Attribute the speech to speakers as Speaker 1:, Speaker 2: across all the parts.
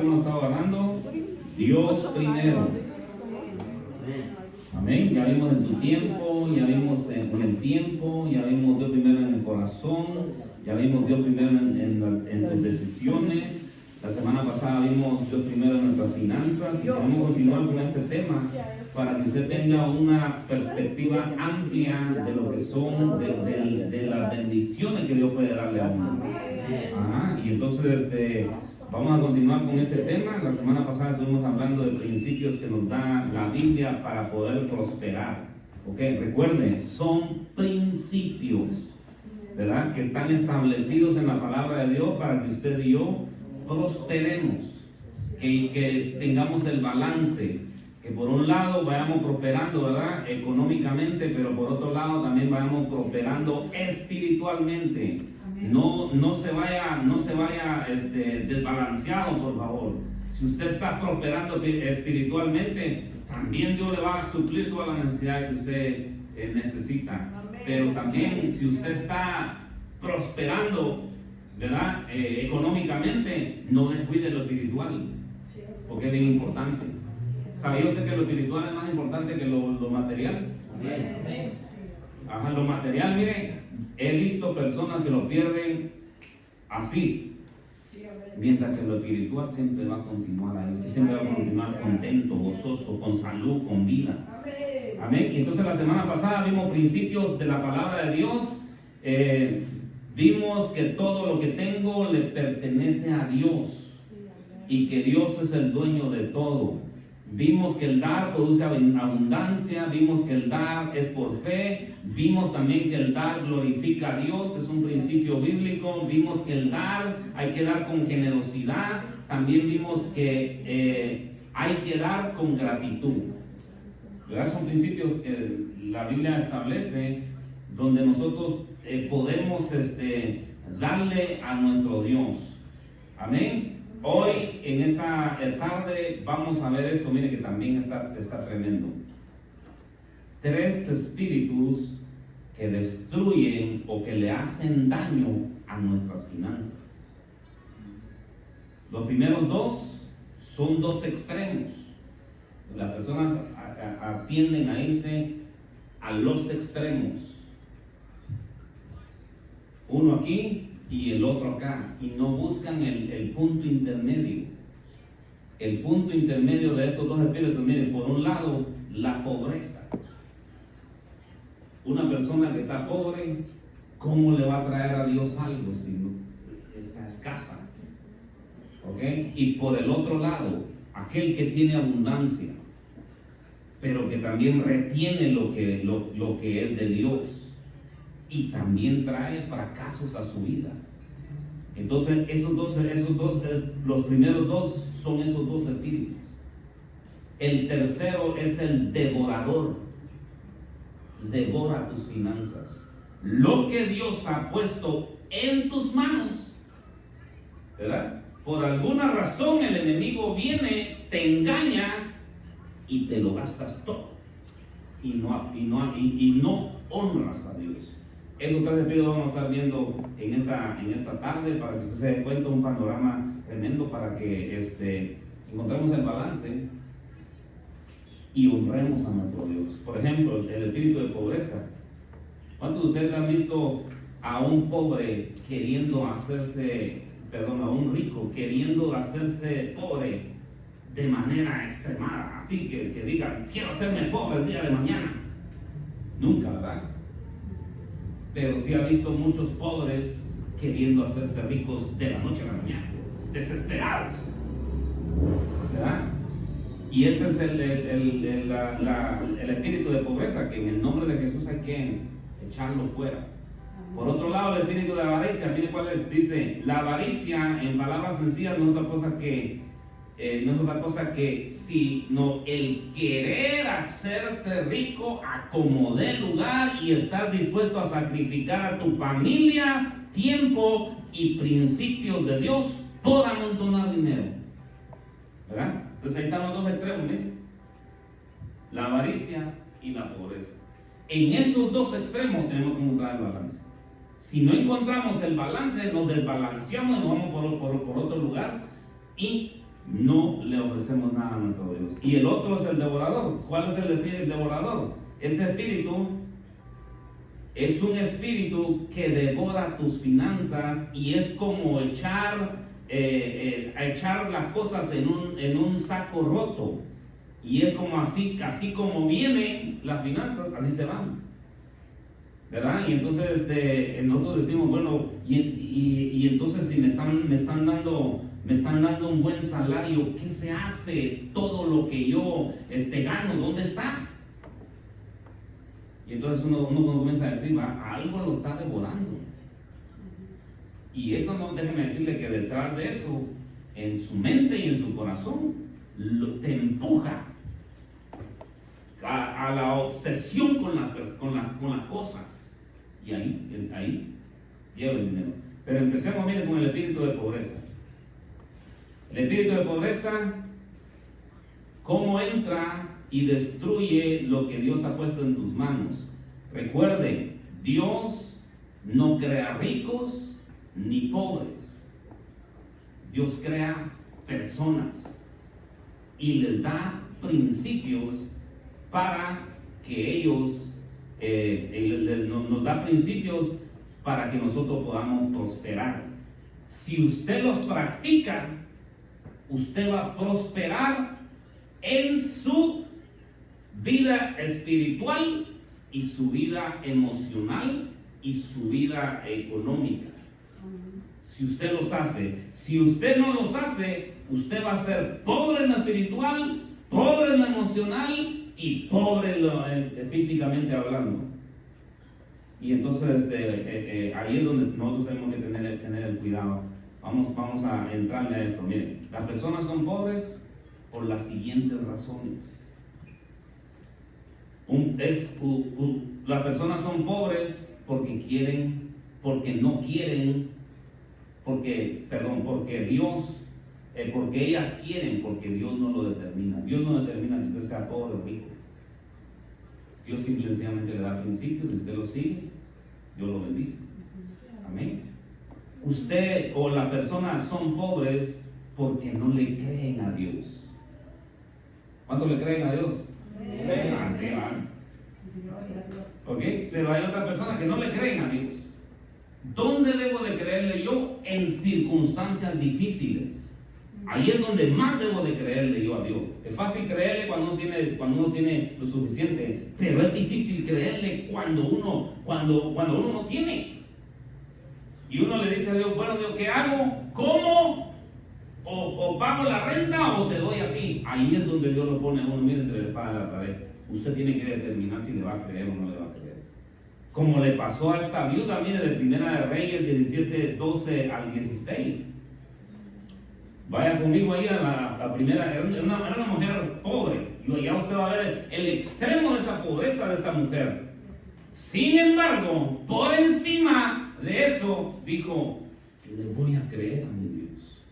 Speaker 1: hemos estado hablando? Dios primero. Amén. Ya vimos en tu tiempo, ya vimos en el tiempo, ya vimos Dios primero en el corazón, ya vimos Dios primero en tus decisiones. La semana pasada vimos Dios primero en nuestras finanzas y queremos continuar con este tema para que usted tenga una perspectiva amplia de lo que son, de las bendiciones que Dios puede darle a uno. Ajá. Y entonces vamos a continuar con ese tema. La semana pasada estuvimos hablando de principios que nos da la Biblia para poder prosperar. ¿Okay? Recuerden, son principios, ¿verdad?, que están establecidos en la palabra de Dios para que usted y yo prosperemos, que tengamos el balance, que por un lado vayamos prosperando, ¿verdad?, económicamente, pero por otro lado también vayamos prosperando espiritualmente. No se vaya desbalanceado, por favor. Si usted está prosperando espiritualmente, también Dios le va a suplir toda la necesidad que usted necesita. Pero también si usted está prosperando, ¿verdad?, económicamente, no descuide lo espiritual, porque es bien importante. ¿Sabía usted que lo espiritual es más importante que lo material? Ajá, lo material, mire, he visto personas que lo pierden así, mientras que lo espiritual siempre va a continuar ahí. Usted siempre va a continuar contento, gozoso, con salud, con vida. Amén. Y entonces la semana pasada vimos principios de la palabra de Dios. Vimos que todo lo que tengo le pertenece a Dios y que Dios es el dueño de todo. Vimos que el dar produce abundancia, vimos que el dar es por fe, vimos también que el dar glorifica a Dios, es un principio bíblico. Vimos que el dar hay que dar con generosidad, también vimos que hay que dar con gratitud. ¿Verdad? Son principios que la Biblia establece donde nosotros podemos darle a nuestro Dios. Amén. Hoy en esta tarde vamos a ver esto, mire que también está tremendo. 3 espíritus que destruyen o que le hacen daño a nuestras finanzas. Los primeros 2 son 2 extremos. Las personas tienden a irse a los extremos. Uno aquí y el otro acá, y no buscan el punto intermedio. El punto intermedio de estos 2 espíritus, miren, por un lado, la pobreza. Una persona que está pobre, ¿cómo le va a traer a Dios algo si no está escasa? ¿Okay? Y por el otro lado, aquel que tiene abundancia, pero que también retiene lo que es de Dios, y también trae fracasos a su vida. Entonces los primeros 2 son esos 2 espíritus. El tercero es el devorador. Devora tus finanzas. Lo que Dios ha puesto en tus manos, ¿verdad? Por alguna razón el enemigo viene, te engaña y te lo gastas todo. Y no honras a Dios. Esos 3 espíritus vamos a estar viendo en esta tarde para que usted se dé cuenta, un panorama tremendo para que encontremos el balance y honremos a nuestro Dios. Por ejemplo, el espíritu de pobreza. ¿Cuántos de ustedes han visto a un pobre a un rico queriendo hacerse pobre de manera extremada? Así que digan, quiero hacerme pobre el día de mañana. Nunca, ¿verdad? Pero sí ha visto muchos pobres queriendo hacerse ricos de la noche a la mañana, desesperados, ¿verdad? Y ese es el espíritu de pobreza, que en el nombre de Jesús hay que echarlo fuera. Por otro lado, el espíritu de avaricia, mire cuál es. Dice, la avaricia, en palabras sencillas, no es otra cosa que sino el querer hacerse rico a como dé lugar y estar dispuesto a sacrificar a tu familia, tiempo y principios de Dios por amontonar dinero, ¿verdad? Entonces ahí están los 2 extremos, ¿eh? La avaricia y la pobreza. En esos 2 extremos tenemos que encontrar el balance. Si no encontramos el balance, nos desbalanceamos y nos vamos por otro lugar y no le ofrecemos nada a nuestro Dios. Y el otro es el devorador. ¿Cuál es el devorador? Ese espíritu es un espíritu que devora tus finanzas y es como echar las cosas en un saco roto. Y es como así como vienen las finanzas, así se van, ¿verdad? Y entonces nosotros decimos, bueno, y entonces si me están dando un buen salario, ¿qué se hace? Todo lo que yo gano, ¿dónde está? Y entonces uno comienza a decir, algo lo está devorando. Y eso no, déjeme decirle que detrás de eso, en su mente y en su corazón, te empuja a la obsesión con las cosas. Y ahí lleva el dinero. Pero empecemos, mire, con el espíritu de pobreza. El espíritu de pobreza, ¿cómo entra y destruye lo que Dios ha puesto en tus manos? Recuerde, Dios no crea ricos ni pobres. Dios crea personas y les da principios para que ellos nos da principios para que nosotros podamos prosperar. Si usted los practica, usted va a prosperar en su vida espiritual y su vida emocional y su vida económica. Si usted los hace. Si usted no los hace, usted va a ser pobre en lo espiritual, pobre en lo emocional y pobre físicamente hablando. Y entonces ahí es donde nosotros tenemos que tener el cuidado. Vamos a entrarle a esto. Miren, las personas son pobres por las siguientes razones. Las personas son pobres porque ellas quieren, porque Dios no lo determina. Dios no determina que usted sea pobre o rico. Dios simplemente le da principios, y usted lo sigue, Dios lo bendice. Amén. Usted o las personas son pobres porque no le creen a Dios. ¿Cuánto le creen a Dios? Así van. ¿Ok? Pero hay otras personas que no le creen a Dios. ¿Dónde debo de creerle yo? En circunstancias difíciles. Ahí es donde más debo de creerle yo a Dios. Es fácil creerle cuando uno tiene lo suficiente, pero es difícil creerle cuando uno no tiene. Y uno le dice a Dios, bueno, Dios, ¿qué hago? ¿Cómo? ¿O pago la renta o te doy a ti? Ahí es donde Dios lo pone a uno, mire, entre la espada y la pared. Usted tiene que determinar si le va a creer o no le va a creer. Como le pasó a esta viuda, mire, de Primera de Reyes 17, 12 al 16. Vaya conmigo ahí a la primera. Era una mujer pobre. Y ya usted va a ver el extremo de esa pobreza de esta mujer. Sin embargo, por encima de eso, dijo, le voy a creer a mi Dios.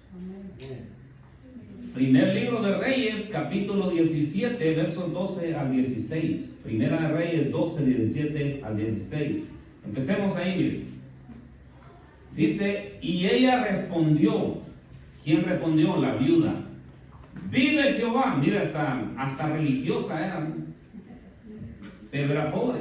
Speaker 1: Primer libro de Reyes, capítulo 17, versos 12 al 16. Primera de Reyes 12, 17 al 16. Empecemos ahí, mire. Dice, y ella respondió. ¿Quién respondió? La viuda. Vive Jehová. Mira, hasta religiosa era, pero era pobre.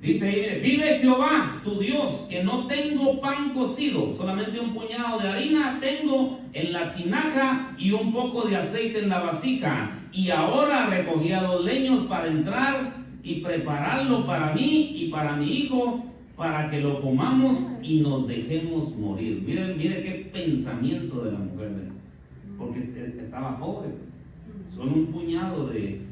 Speaker 1: Dice ahí, mire, vive Jehová, tu Dios, que no tengo pan cocido, solamente un puñado de harina tengo en la tinaja y un poco de aceite en la vasija. Y ahora recogía 2 leños para entrar y prepararlo para mí y para mi hijo, para que lo comamos y nos dejemos morir. Mire qué pensamiento de la mujer, porque estaba pobre, pues. Solo un puñado de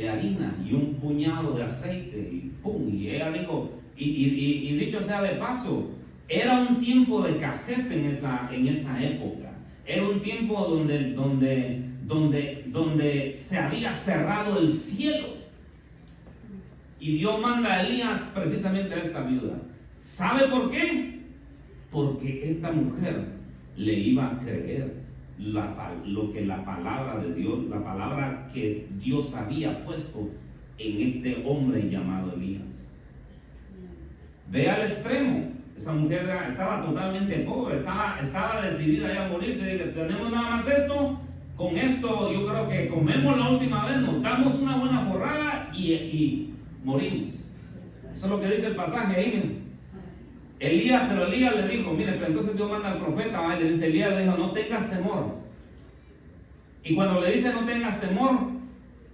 Speaker 1: harina y un puñado de aceite y pum, y ella dijo, y dicho sea de paso, era un tiempo de escasez en esa época. Era un tiempo donde se había cerrado el cielo, y Dios manda a Elías precisamente a esta viuda. ¿Sabe por qué? Porque esta mujer le iba a creer lo que la palabra de Dios, la palabra que Dios había puesto en este hombre llamado Elías. Ve al extremo. Esa mujer estaba totalmente pobre, estaba decidida ya a morirse. Dije, tenemos nada más esto, con esto yo creo que comemos la última vez, nos damos una buena forrada y morimos. Eso es lo que dice el pasaje ahí. Pero Elías le dijo, mire, pero entonces Dios manda al profeta, ¿va? Y le dice, Elías le dijo, no tengas temor. Y cuando le dice no tengas temor,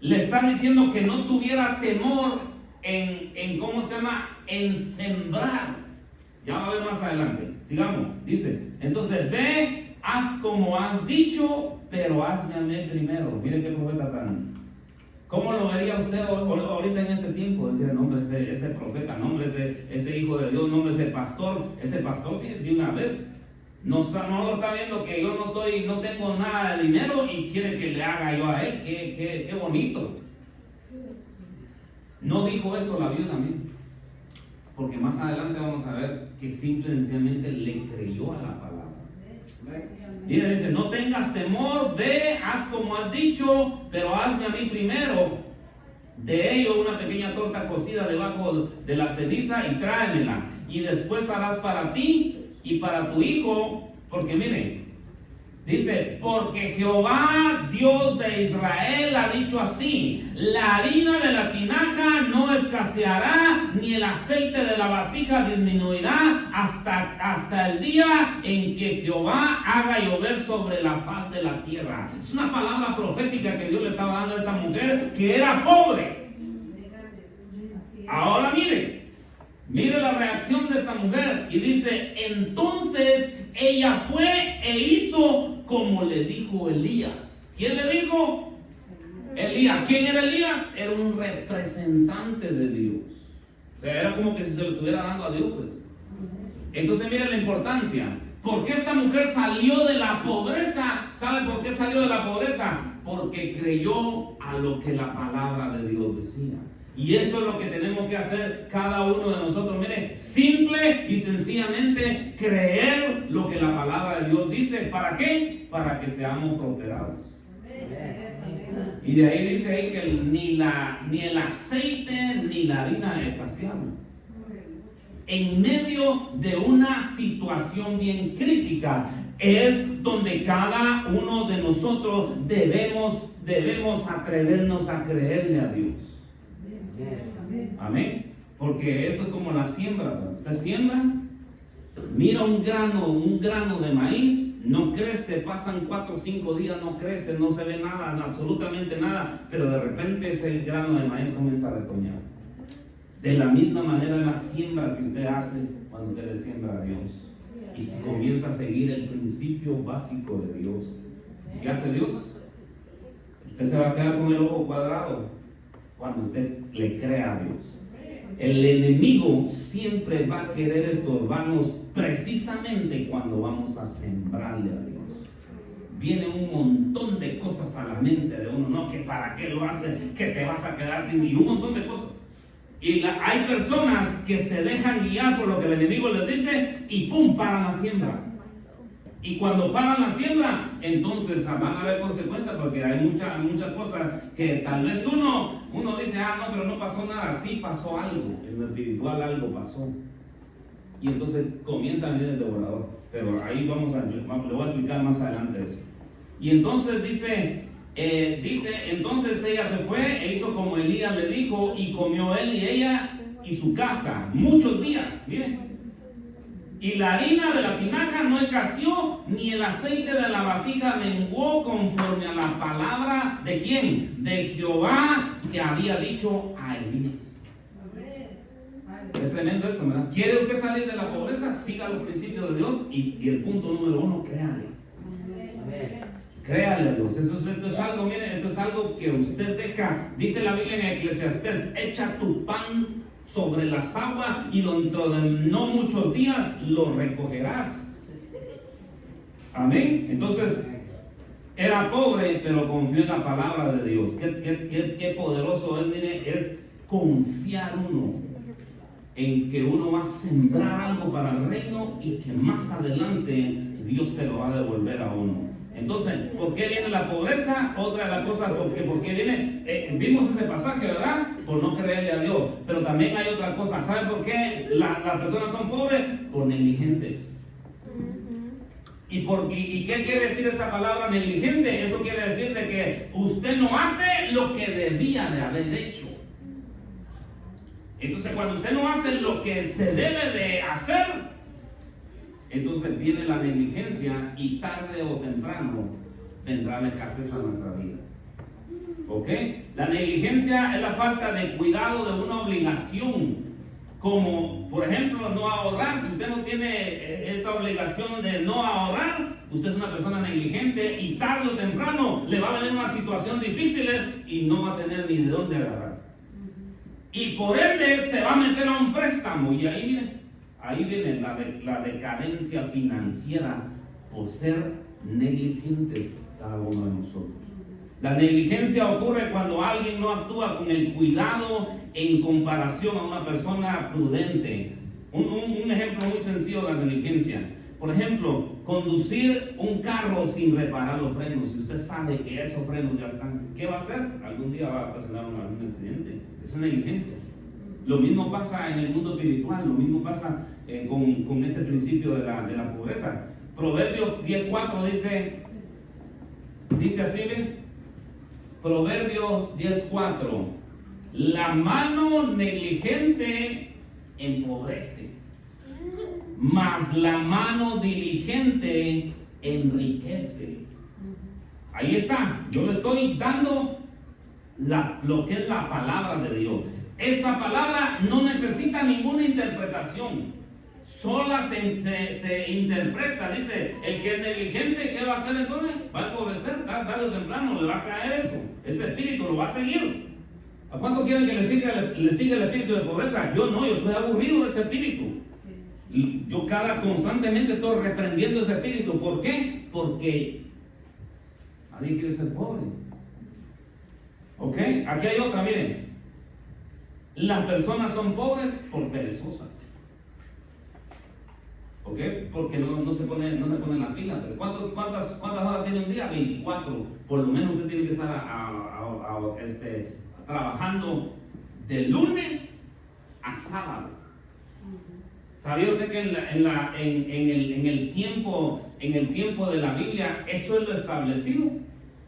Speaker 1: le está diciendo que no tuviera temor en ¿cómo se llama? En sembrar. Ya va a ver más adelante. Sigamos. Dice, entonces ve, haz como has dicho, pero hazme a mí primero. Mire qué profeta tan. ¿Cómo lo vería usted ahorita en este tiempo? Decía, no, hombre, ese profeta, no, hombre, ese hijo de Dios, no, hombre, ese pastor sí, de una vez. No lo está viendo que yo no tengo nada de dinero y quiere que le haga yo a él. Qué bonito. No dijo eso la viuda, mire. Porque más adelante vamos a ver que simple y sencillamente le creyó a la palabra. Mira, dice, no tengas temor, ve, haz como has dicho, pero hazme a mí primero de ello una pequeña torta cocida debajo de la ceniza y tráemela. Y después harás para ti y para tu hijo, porque mire, dice, porque Jehová, Dios de Israel, ha dicho así: la harina de la tinaja no escaseará, ni el aceite de la vasija disminuirá hasta el día en que Jehová haga llover sobre la faz de la tierra. Es una palabra profética que Dios le estaba dando a esta mujer que era pobre. Ahora mire la reacción de esta mujer y dice, entonces ella fue e hizo como le dijo Elías. ¿Quién le dijo? Elías. ¿Quién era Elías? Era un representante de Dios. O sea, era como que si se lo estuviera dando a Dios, pues. Entonces mire la importancia. ¿Por qué esta mujer salió de la pobreza? ¿Sabe por qué salió de la pobreza? Porque creyó a lo que la palabra de Dios decía. Y eso es lo que tenemos que hacer cada uno de nosotros. Mire, simple y sencillamente creer lo que la palabra de Dios dice. ¿Para qué? Para que seamos prosperados. Y de ahí dice ahí que ni el aceite ni la harina escaseaban. En medio de una situación bien crítica es donde cada uno de nosotros debemos atrevernos a creerle a Dios. Amén. Porque esto es como la siembra. Usted siembra, mira un grano de maíz, no crece, pasan 4 o 5 días, no crece, no se ve nada, absolutamente nada, pero de repente ese grano de maíz comienza a retoñar. De la misma manera la siembra que usted hace cuando usted le siembra a Dios y se comienza a seguir el principio básico de Dios. ¿Qué hace Dios? Usted se va a quedar con el ojo cuadrado cuando usted le crea a Dios. El enemigo siempre va a querer estorbarnos precisamente cuando vamos a sembrarle a Dios. Viene un montón de cosas a la mente de uno, no, que para qué lo hace, que te vas a quedar sin, y un montón de cosas. Y hay personas que se dejan guiar por lo que el enemigo les dice y ¡pum!, paran la siembra. Y cuando paran la siembra, entonces van a haber consecuencias, porque hay muchas cosas que tal vez uno dice, no, pero no pasó nada. Sí pasó algo, en lo espiritual algo pasó. Y entonces comienza a venir el devorador. Pero ahí le voy a explicar más adelante eso. Y entonces dice, entonces ella se fue e hizo como Elías le dijo, y comió él y ella y su casa muchos días. Miren. Y la harina de la tinaja no escaseó, ni el aceite de la vasija menguó, conforme a la palabra ¿de quién? De Jehová, que había dicho a Elías. Es tremendo eso, ¿verdad? ¿Quiere usted salir de la pobreza? Siga los principios de Dios y el punto número 1, créale. Créale a Dios. Esto es algo, miren, esto es algo que usted deja. Dice la Biblia en Eclesiastés: echa tu pan sobre las aguas y dentro de no muchos días lo recogerás. Amén. Entonces, era pobre, pero confió en la palabra de Dios. Qué poderoso es confiar uno en que uno va a sembrar algo para el reino y que más adelante Dios se lo va a devolver a uno. Entonces, ¿por qué viene la pobreza? Otra de las cosas, ¿por qué viene? Vimos ese pasaje, ¿verdad? Por no creerle a Dios. Pero también hay otra cosa. ¿Saben por qué las personas son pobres? Por negligentes. ¿Y qué quiere decir esa palabra negligente? Eso quiere decir de que usted no hace lo que debía de haber hecho. Entonces, cuando usted no hace lo que se debe de hacer, entonces viene la negligencia y tarde o temprano vendrá la escasez a nuestra vida. ¿Ok? La negligencia es la falta de cuidado de una obligación, como por ejemplo no ahorrar. Si usted no tiene esa obligación de no ahorrar, usted es una persona negligente y tarde o temprano le va a venir una situación difícil y no va a tener ni de dónde agarrar. Y por ende se va a meter a un préstamo y ahí viene. Ahí viene la decadencia financiera por ser negligentes cada uno de nosotros. La negligencia ocurre cuando alguien no actúa con el cuidado en comparación a una persona prudente. Un ejemplo muy sencillo de la negligencia. Por ejemplo, conducir un carro sin reparar los frenos. Si usted sabe que esos frenos ya están, ¿qué va a hacer? Algún día va a ocasionar algún accidente. Es una negligencia. Lo mismo pasa en el mundo espiritual, lo mismo pasa con este principio de la pobreza. Proverbios 10:4 dice así, ¿ven? Proverbios 10:4: la mano negligente empobrece, mas la mano diligente enriquece. Ahí está, yo le estoy dando lo que es la palabra de Dios. Esa palabra no necesita ninguna interpretación, sola se interpreta. Dice, el que es negligente, ¿qué va a hacer entonces? Va a empobrecer, tarde o temprano le va a caer eso, ese espíritu lo va a seguir. ¿A cuánto quieren que le siga el espíritu de pobreza? Yo no, yo estoy aburrido de ese espíritu. Y yo constantemente estoy reprendiendo ese espíritu. ¿Por qué? Porque nadie quiere ser pobre. ¿Ok? Aquí hay otra, miren. Las personas son pobres por perezosas. ¿Ok? Porque no se ponen las pilas. ¿Cuántas horas tiene un día? 24. Por lo menos usted tiene que estar trabajando de lunes a sábado. ¿Sabía usted que en el tiempo de la Biblia eso es lo establecido?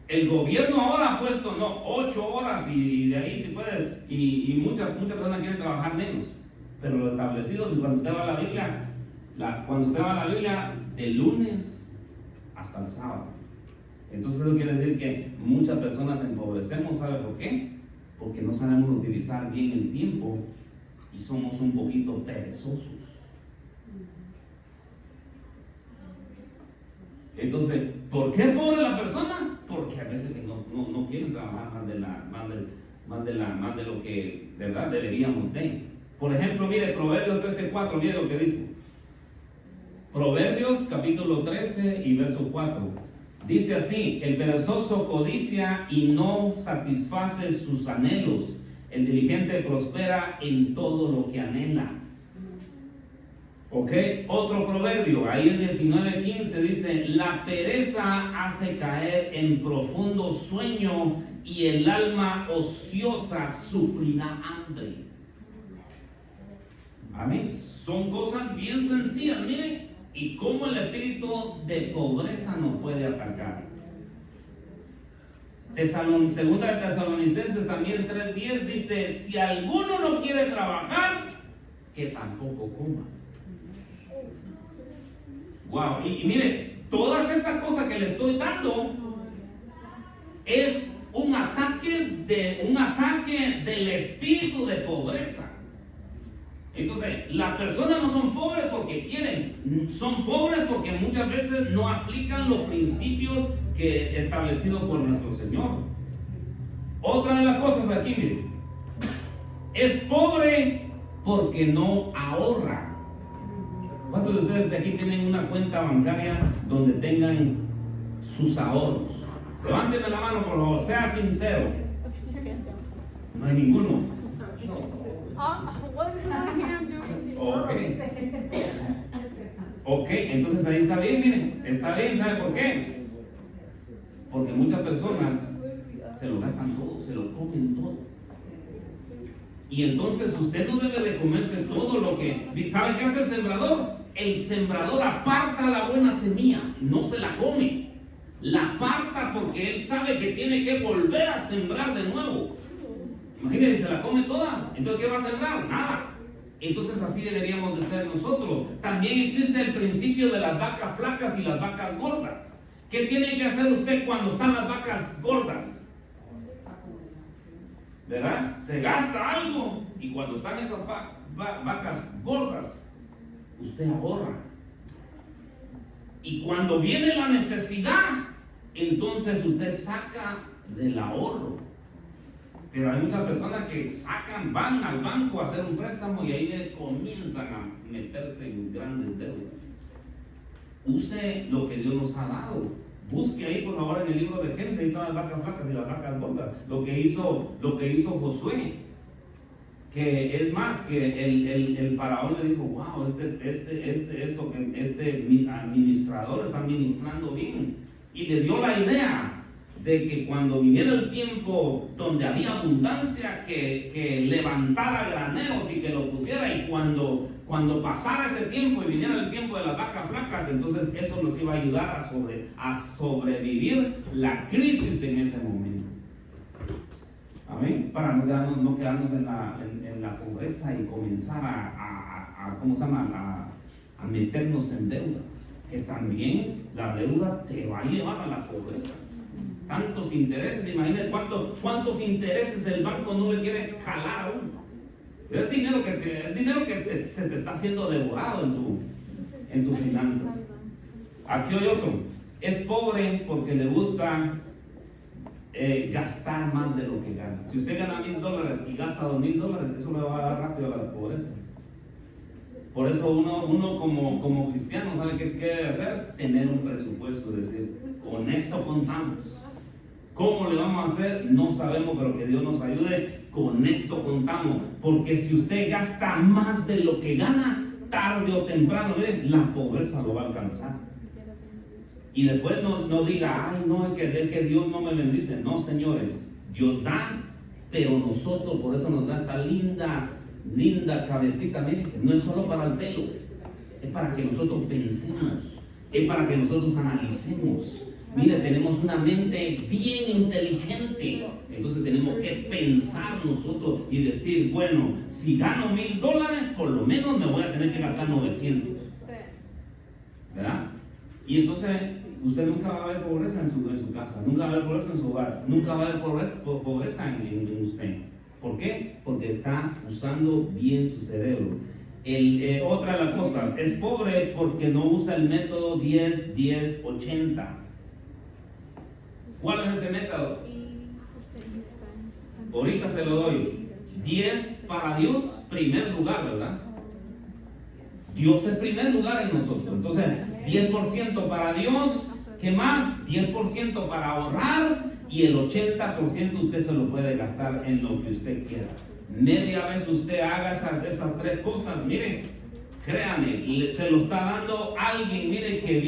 Speaker 1: El gobierno ahora ha puesto 8 horas y de ahí se puede, y muchas personas quieren trabajar menos, pero lo establecido, cuando usted va a la Biblia, de lunes hasta el sábado. Entonces eso quiere decir que muchas personas empobrecemos. ¿Sabe por qué? Porque no sabemos utilizar bien el tiempo y somos un poquito perezosos. Entonces, ¿por qué pobres las personas? Porque a veces no quieren trabajar más de lo que de verdad deberíamos de. Por ejemplo, mire, Proverbios 13:4, mire lo que dice. Proverbios capítulo 13 y verso 4. Dice así: el perezoso codicia y no satisface sus anhelos. El diligente prospera en todo lo que anhela. ¿Ok? Otro proverbio, ahí en 19:15 dice: la pereza hace caer en profundo sueño y el alma ociosa sufrirá hambre. Amén. Son cosas bien sencillas, miren, y cómo el espíritu de pobreza nos puede atacar. Segunda de Tesalonicenses también 3:10 dice: si alguno no quiere trabajar, que tampoco coma. Wow, y mire, todas estas cosas que le estoy dando es un ataque del espíritu de pobreza. Entonces, las personas no son pobres porque quieren, son pobres porque muchas veces no aplican los principios establecidos por nuestro Señor. Otra de las cosas aquí, mire, es pobre porque no ahorra. ¿Cuántos de ustedes de aquí tienen una cuenta bancaria donde tengan sus ahorros? Levánteme la mano, por favor, sea sincero. No hay ninguno. Ok, entonces ahí está bien, miren, está bien, ¿sabe por qué? Porque muchas personas se lo gastan todo, se lo comen todo. Y entonces usted no debe de comerse todo lo que... ¿Sabe qué hace el sembrador? El sembrador aparta la buena semilla, no se la come. La aparta porque él sabe que tiene que volver a sembrar de nuevo. Imagínense, se la come toda. Entonces, ¿qué va a sembrar? Nada. Entonces así deberíamos de ser nosotros. También existe el principio de las vacas flacas y las vacas gordas. ¿Qué tiene que hacer usted cuando están las vacas gordas? ¿Verdad? Se gasta algo. Y cuando están esas vacas gordas, usted ahorra. Y cuando viene la necesidad, entonces usted saca del ahorro. Pero hay muchas personas que van al banco a hacer un préstamo y ahí comienzan a meterse en grandes deudas. Use lo que Dios nos ha dado. Busque ahí por favor en el libro de Génesis, ahí están las vacas flacas y las vacas gordas. Lo que hizo Josué, que es más, que el faraón le dijo, wow, este administrador está administrando bien. Y le dio la idea de que cuando viniera el tiempo donde había abundancia, que levantara graneros y que lo pusiera, y cuando pasara ese tiempo y viniera el tiempo de las vacas flacas, entonces eso nos iba a ayudar a sobrevivir la crisis en ese momento. Amén. Para no quedarnos en la pobreza y comenzar a meternos en deudas, que también la deuda te va a llevar a la pobreza. Tantos intereses, imagínate cuántos intereses el banco no le quiere jalar a uno. Es dinero que se te está siendo devorado en tus finanzas. Aquí hay otro. Es pobre porque le gusta gastar más de lo que gana. Si usted gana $1,000 y gasta $2,000, eso le va a dar rápido a la pobreza. Por eso uno como cristiano sabe qué debe hacer: tener un presupuesto, es decir, con esto contamos. ¿Cómo le vamos a hacer? No sabemos, pero que Dios nos ayude. Con esto contamos, porque si usted gasta más de lo que gana, tarde o temprano, la pobreza lo va a alcanzar. Y después no diga, ay, no, es que Dios no me bendice. No, señores, Dios da, pero nosotros, por eso nos da esta linda cabecita. Miren, no es solo para el pelo, es para que nosotros pensemos, es para que nosotros analicemos. Mire, tenemos una mente bien inteligente, entonces tenemos que pensar nosotros y decir, bueno, si gano $1,000, por lo menos me voy a tener que gastar 900, ¿verdad? Y entonces usted nunca va a ver pobreza en su casa, nunca va a haber pobreza en su hogar, nunca va a haber pobreza en usted. ¿Por qué? Porque está usando bien su cerebro. Otra de las cosas, es pobre porque no usa el método 10-10-80. ¿Cuál es ese método? Ahorita se lo doy. 10 para Dios, primer lugar, ¿verdad? Dios es primer lugar en nosotros. Entonces, 10% para Dios. ¿Qué más? 10% para ahorrar, y el 80% usted se lo puede gastar en lo que usted quiera. Media vez usted haga esas tres cosas, miren, créame, se lo está dando alguien, mire, que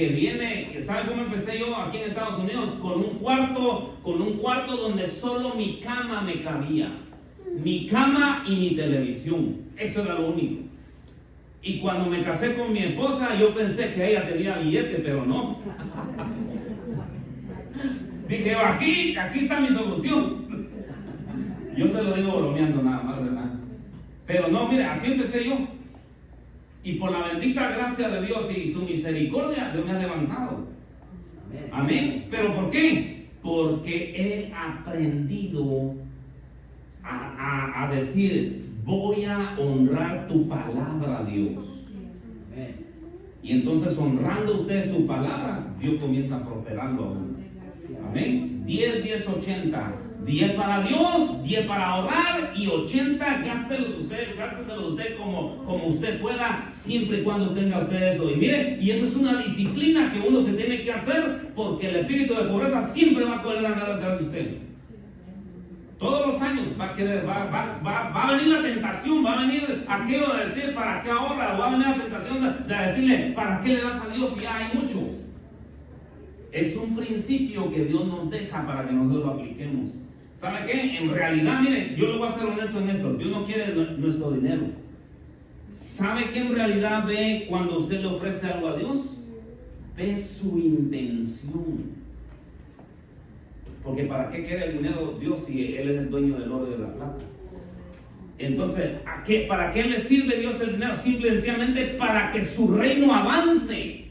Speaker 1: viene, ¿sabe cómo empecé yo aquí en Estados Unidos? Con un cuarto donde solo mi cama me cabía. Mi cama y mi televisión. Eso era lo único. Y cuando me casé con mi esposa, yo pensé que ella tenía billete, pero no. Dije, aquí está mi solución. Yo se lo digo bromeando nada más, ¿verdad? Pero no, mire, así empecé yo. Y por la bendita gracia de Dios y su misericordia, Dios me ha levantado. Amén. ¿Pero por qué? Porque he aprendido a decir, voy a honrar tu palabra, Dios. Y entonces, honrando usted su palabra, Dios comienza a prosperarlo a uno. Amén. 10-10-80. 10 para Dios, 10 para ahorrar, y 80 gástelos usted como usted pueda, siempre y cuando tenga usted eso. Y mire, y eso es una disciplina que uno se tiene que hacer, porque el espíritu de pobreza siempre va a querer andar detrás de usted. Todos los años va a querer, va a venir la tentación, va a venir aquello de decir, ¿para qué ahorra? Va a venir la tentación de decirle, ¿para qué le das a Dios si ya hay mucho? Es un principio que Dios nos deja para que nosotros lo apliquemos. ¿Sabe qué? En realidad, mire, yo le voy a ser honesto en esto. Dios no quiere nuestro dinero. ¿Sabe qué en realidad ve cuando usted le ofrece algo a Dios? Ve su intención. Porque ¿para qué quiere el dinero Dios si Él es el dueño del oro y de la plata? Entonces, ¿para qué le sirve Dios el dinero? Simple y sencillamente para que su reino avance.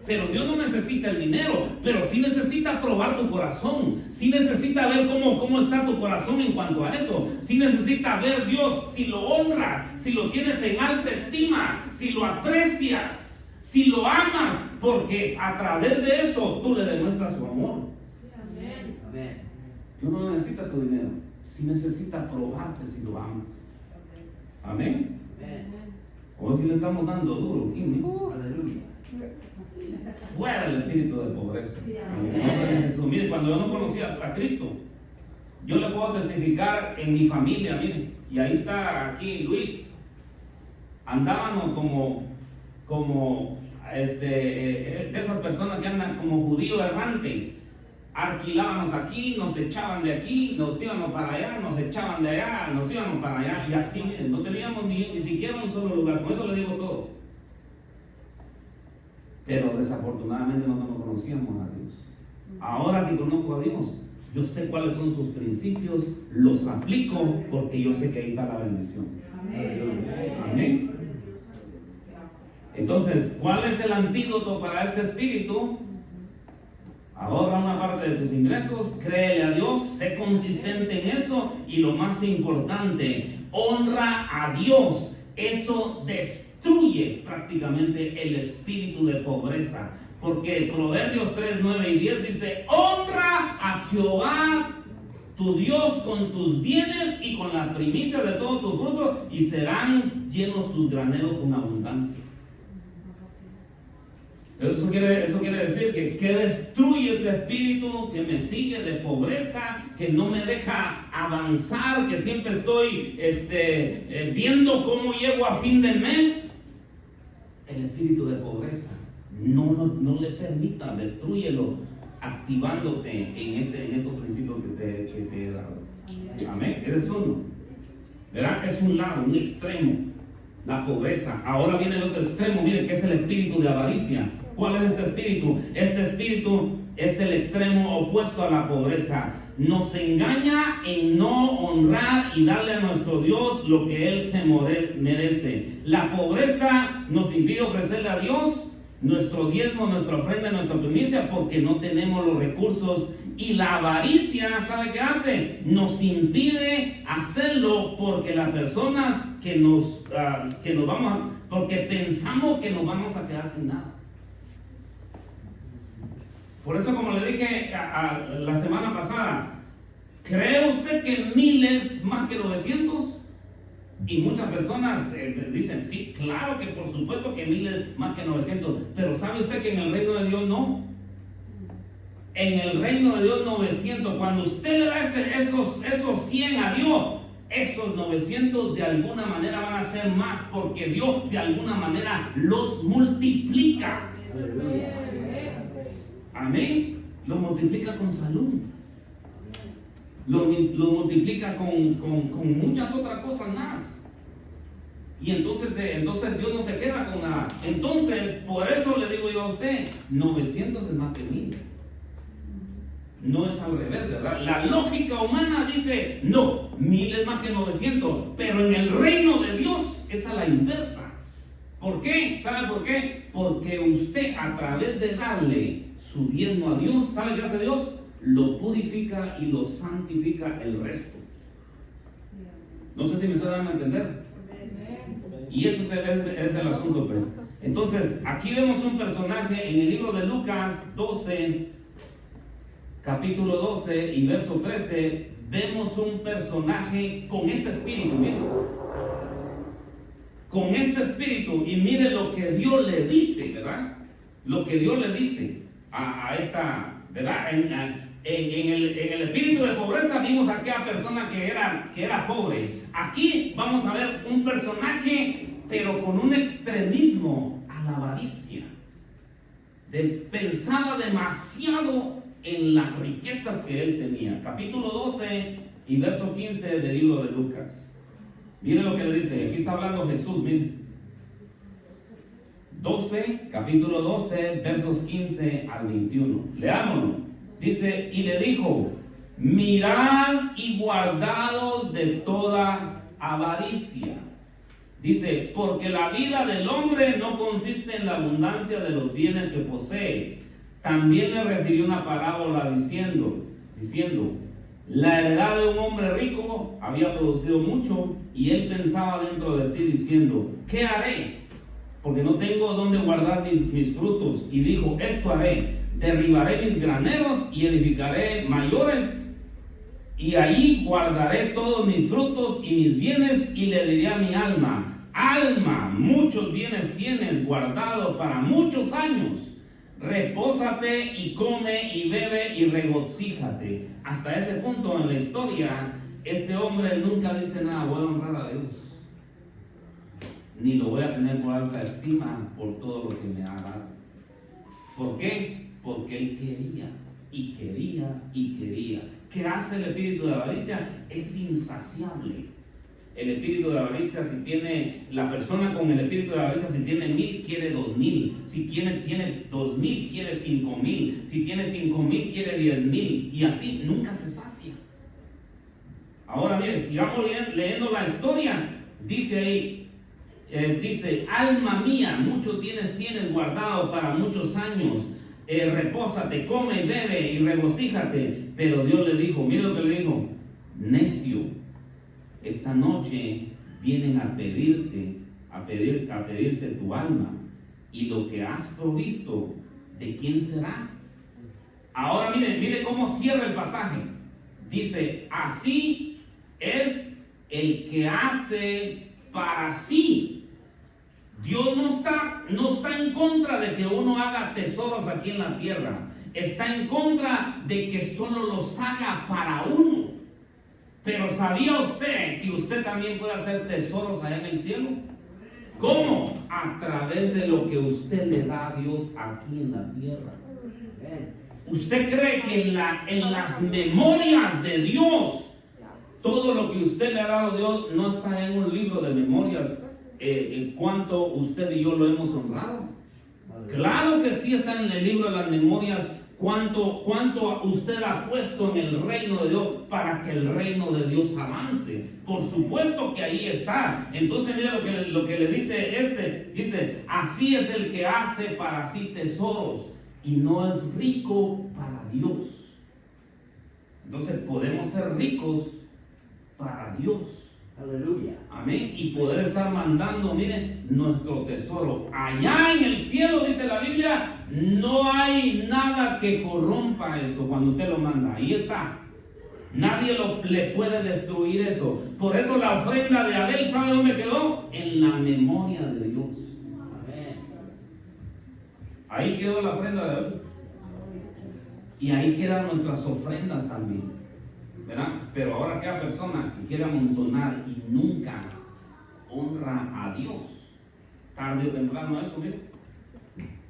Speaker 1: Pero Dios no necesita el dinero, pero sí necesita probar tu corazón. Sí necesita ver cómo está tu corazón en cuanto a eso. Sí necesita ver Dios si lo honra, si lo tienes en alta estima, si lo aprecias, si lo amas, porque a través de eso tú le demuestras su amor. Amén. Dios no necesita tu dinero, sí necesita probarte si lo amas. Amén. O si le estamos dando duro, ¿quién? Aleluya. Fuera el espíritu de pobreza. Jesús. Mire, cuando yo no conocía a Cristo, yo le puedo testificar en mi familia, mire, y ahí está aquí Luis. Andábamos como de esas personas que andan como judío errante. Alquilábamos aquí, nos echaban de aquí, nos íbamos para allá, nos echaban de allá, nos íbamos para allá, y así, miren, no teníamos ni siquiera un solo lugar. Con eso le digo todo. Pero desafortunadamente no conocíamos a Dios. Ahora que conozco a Dios, yo sé cuáles son sus principios, los aplico porque yo sé que ahí está la bendición. Amén. Entonces, ¿cuál es el antídoto para este espíritu? Ahorra una parte de tus ingresos, créele a Dios, sé consistente en eso, y lo más importante, honra a Dios. Eso destruye prácticamente el espíritu de pobreza, porque Proverbios 3, 9 y 10 dice: honra a Jehová tu Dios con tus bienes y con la primicia de todos tus frutos, y serán llenos tus graneros con abundancia. Eso quiere decir que destruye ese espíritu que me sigue de pobreza, que no me deja avanzar, que siempre estoy viendo cómo llego a fin de mes. El espíritu de pobreza no le permita, destrúyelo, activándote en estos principios que te he dado. Amén. Ese es uno, ¿verdad? Es un lado, un extremo, la pobreza. Ahora viene el otro extremo, miren, que es el espíritu de avaricia. ¿Cuál es este espíritu? Este espíritu es el extremo opuesto a la pobreza. Nos engaña en no honrar y darle a nuestro Dios lo que Él se merece. La pobreza nos impide ofrecerle a Dios nuestro diezmo, nuestra ofrenda, nuestra primicia, porque no tenemos los recursos. Y la avaricia, ¿sabe qué hace? Nos impide hacerlo porque las personas porque pensamos que nos vamos a quedar sin nada. Por eso, como le dije la semana pasada, ¿cree usted que 1000 es más que 900? Y muchas personas dicen, sí, claro que por supuesto que 1000 es más que 900. Pero ¿sabe usted que en el reino de Dios no? En el reino de Dios 900, cuando usted le da esos 100 a Dios, esos 900 de alguna manera van a ser más, porque Dios de alguna manera los multiplica. Amén. Lo multiplica con salud. Lo multiplica con muchas otras cosas más. Y entonces Dios no se queda con nada. Entonces, por eso le digo yo a usted, 900 es más que 1000. No es al revés, ¿verdad? La lógica humana dice, no, 1000 es más que 900. Pero en el reino de Dios es a la inversa. ¿Por qué? ¿Sabe por qué? Porque usted, a través de darle su diezmo a Dios, ¿sabe qué hace Dios? Lo purifica y lo santifica el resto. No sé si me estoy dando a entender. Y ese es el asunto, pues. Entonces, aquí vemos un personaje en el libro de Lucas 12, capítulo 12 y verso 13. Vemos un personaje con este espíritu, miren. Con este espíritu, y mire lo que Dios le dice, ¿verdad? Lo que Dios le dice a esta, ¿verdad? En el espíritu de pobreza vimos a aquella persona que era pobre. Aquí vamos a ver un personaje, pero con un extremismo a la avaricia. pensaba demasiado en las riquezas que él tenía. Capítulo 12 y verso 15 del libro de Lucas. Miren lo que le dice. Aquí está hablando Jesús. Miren. Capítulo 12, versos 15 al 21. Leámoslo. Dice, y le dijo: mirad y guardaos de toda avaricia. Dice, porque la vida del hombre no consiste en la abundancia de los bienes que posee. También le refirió una parábola diciendo, la heredad de un hombre rico había producido mucho, y él pensaba dentro de sí diciendo, ¿qué haré? Porque no tengo donde guardar mis frutos. Y dijo, esto haré: derribaré mis graneros y edificaré mayores, y allí guardaré todos mis frutos y mis bienes. Y le diré a mi alma: alma, muchos bienes tienes guardados para muchos años. Repósate y come y bebe y regocíjate. Hasta ese punto en la historia, este hombre nunca dice nada: voy a honrar a Dios, ni lo voy a tener por alta estima por todo lo que me ha dado. ¿Por qué? Porque él quería y quería y quería. ¿Qué hace el espíritu de avaricia? Es insaciable. El espíritu de avaricia, si tiene la persona con el espíritu de avaricia, si tiene 1000, quiere 2000. Si tiene 2000, quiere 5000. Si tiene 5000, quiere 10000. Y así nunca se sacia. Ahora miren, sigamos leyendo la historia. Dice ahí, dice: alma mía, muchos bienes tienes guardados para muchos años. Repósate, come y bebe y regocíjate. Pero Dios le dijo, mire lo que le dijo: necio, esta noche vienen a pedirte tu alma, y lo que has provisto, ¿de quién será? Ahora mire cómo cierra el pasaje. Dice: así es el que hace para sí. Dios no está en contra de que uno haga tesoros aquí en la tierra. Está en contra de que solo los haga para uno. Pero ¿sabía usted que usted también puede hacer tesoros allá en el cielo? ¿Cómo? A través de lo que usted le da a Dios aquí en la tierra. ¿Usted cree que en las memorias de Dios, todo lo que usted le ha dado a Dios no está en un libro de memorias? ¿Cuánto usted y yo lo hemos honrado? Claro que sí está en el libro de las memorias. ¿Cuánto usted ha puesto en el reino de Dios para que el reino de Dios avance? Por supuesto que ahí está. Entonces mira lo que le dice dice: así es el que hace para sí tesoros y no es rico para Dios. Entonces podemos ser ricos para Dios.
Speaker 2: Aleluya.
Speaker 1: Amén. Y poder estar mandando, miren, nuestro tesoro. Allá en el cielo, dice la Biblia, no hay nada que corrompa esto cuando usted lo manda. Ahí está. Nadie le puede destruir eso. Por eso la ofrenda de Abel, ¿sabe dónde quedó? En la memoria de Dios. Amén. Ahí quedó la ofrenda de Abel. Y ahí quedan nuestras ofrendas también, ¿verdad? Pero ahora aquella persona que quiere amontonar y nunca honra a Dios, tarde o temprano eso, mire,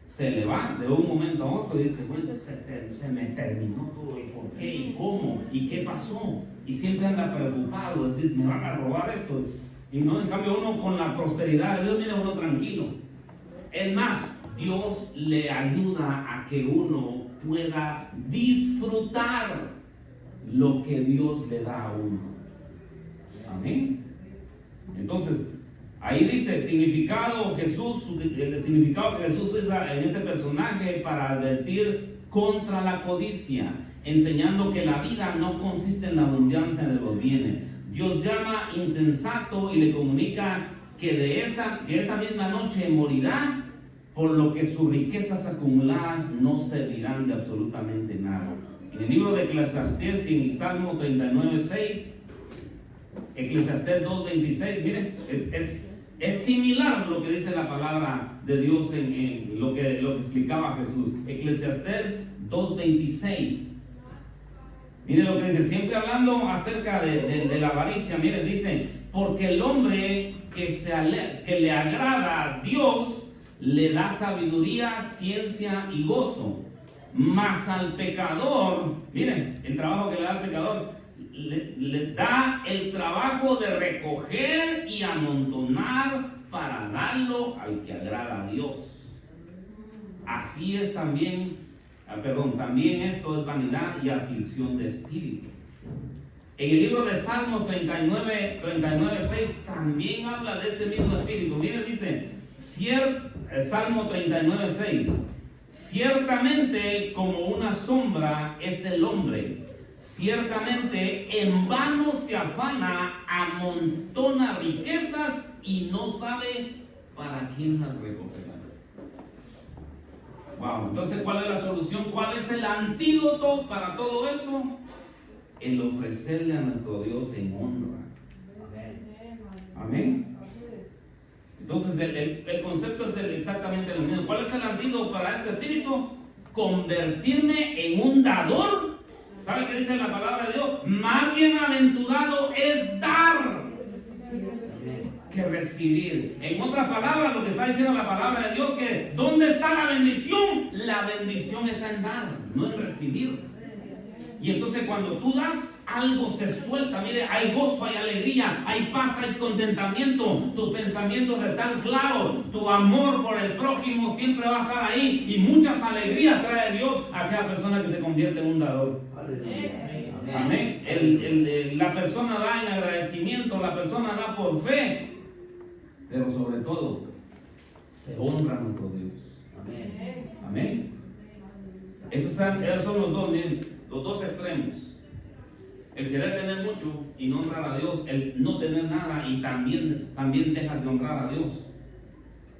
Speaker 1: se le va de un momento a otro y dice: bueno, se me terminó todo. ¿Y por qué? ¿Y cómo? ¿Y qué pasó? Y siempre anda preocupado, es decir, me van a robar esto. Y no, en cambio uno con la prosperidad de Dios, mira, uno tranquilo. Es más, Dios le ayuda a que uno pueda disfrutar lo que Dios le da a uno. Amén. Entonces, ahí dice el significado que Jesús usa en este personaje para advertir contra la codicia, enseñando que la vida no consiste en la abundancia de los bienes. Dios llama insensato y le comunica que esa misma noche morirá, por lo que sus riquezas acumuladas no servirán de absolutamente nada. En el libro de Eclesiastés y en Salmo 39:6, Eclesiastés 2:26, miren, es similar lo que dice la palabra de Dios en lo que explicaba Jesús. Eclesiastés 2:26. Miren lo que dice, siempre hablando acerca de la avaricia. Miren, dice: porque el hombre que le agrada a Dios le da sabiduría, ciencia y gozo. Mas al pecador, miren, el trabajo que le da al pecador, le da el trabajo de recoger y amontonar para darlo al que agrada a Dios. Así es también, también esto es vanidad y aflicción de espíritu. En el libro de Salmos 39:6 también habla de este mismo espíritu. Miren, dice, Salmo 39:6, ciertamente como una sombra es el hombre, ciertamente en vano se afana, amontona riquezas y no sabe para quién las recogerá. Wow, entonces, ¿cuál es la solución? ¿Cuál es el antídoto para todo esto? El ofrecerle a nuestro Dios en honra. Amén. Entonces el concepto es exactamente el mismo. ¿Cuál es el antídoto para este espíritu? Convertirme en un dador. ¿Sabe qué dice la palabra de Dios? Más bienaventurado es dar que recibir. En otras palabras, lo que está diciendo la palabra de Dios, que ¿dónde está la bendición? La bendición está en dar, no en recibir. Y entonces cuando tú das, algo se suelta. Mire, hay gozo, hay alegría, hay paz, hay contentamiento. Tus pensamientos están claros. Tu amor por el prójimo siempre va a estar ahí. Y muchas alegrías trae Dios a aquella persona que se convierte en un dador. Amén. La persona da en agradecimiento, la persona da por fe. Pero sobre todo, se honra a nuestro Dios. Amén. Amén. Esos son los dos, miren, los dos extremos. El querer tener mucho y no honrar a Dios, el no tener nada y también dejar de honrar a Dios.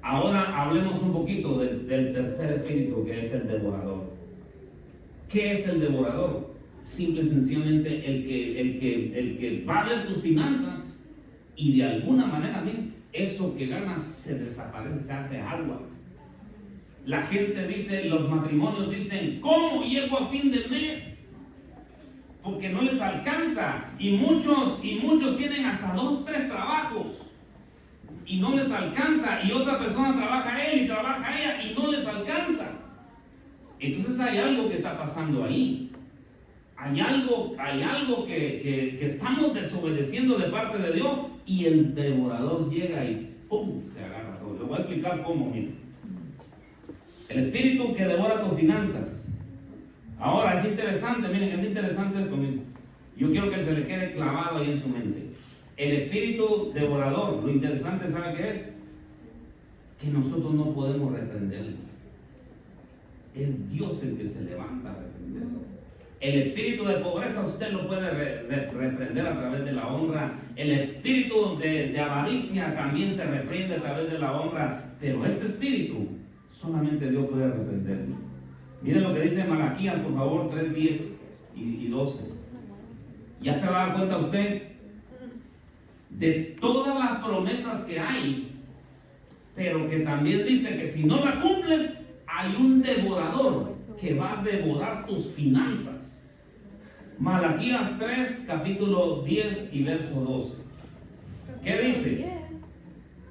Speaker 1: Ahora hablemos un poquito del tercer espíritu, que es el devorador. ¿Qué es el devorador? Simple y sencillamente el que va a ver tus finanzas y de alguna manera, miren, eso que ganas se desaparece, se hace agua. La gente dice, los matrimonios dicen, ¿cómo llego a fin de mes? Porque no les alcanza. Y muchos tienen hasta 2, 3 trabajos y no les alcanza. Y otra persona trabaja él y trabaja ella y no les alcanza. Entonces hay algo que está pasando ahí. Hay algo que estamos desobedeciendo de parte de Dios, y el devorador llega y ¡pum!, se agarra todo. Les voy a explicar cómo, miren. El espíritu que devora tus finanzas. Ahora es interesante, miren, es interesante esto, miren. Yo quiero que se le quede clavado ahí en su mente. El espíritu devorador, lo interesante, ¿sabe qué es? Que nosotros no podemos reprenderlo. Es Dios el que se levanta a reprenderlo. El espíritu de pobreza usted lo puede reprender a través de la honra. El espíritu de avaricia también se reprende a través de la honra. Pero este espíritu solamente Dios puede reprenderlo. Miren lo que dice Malaquías, por favor, 3:10 y 12. Ya se va a dar cuenta usted de todas las promesas que hay, pero que también dice que si no la cumples, hay un devorador que va a devorar tus finanzas. Malaquías 3, capítulo 10 y verso 12. ¿Qué dice?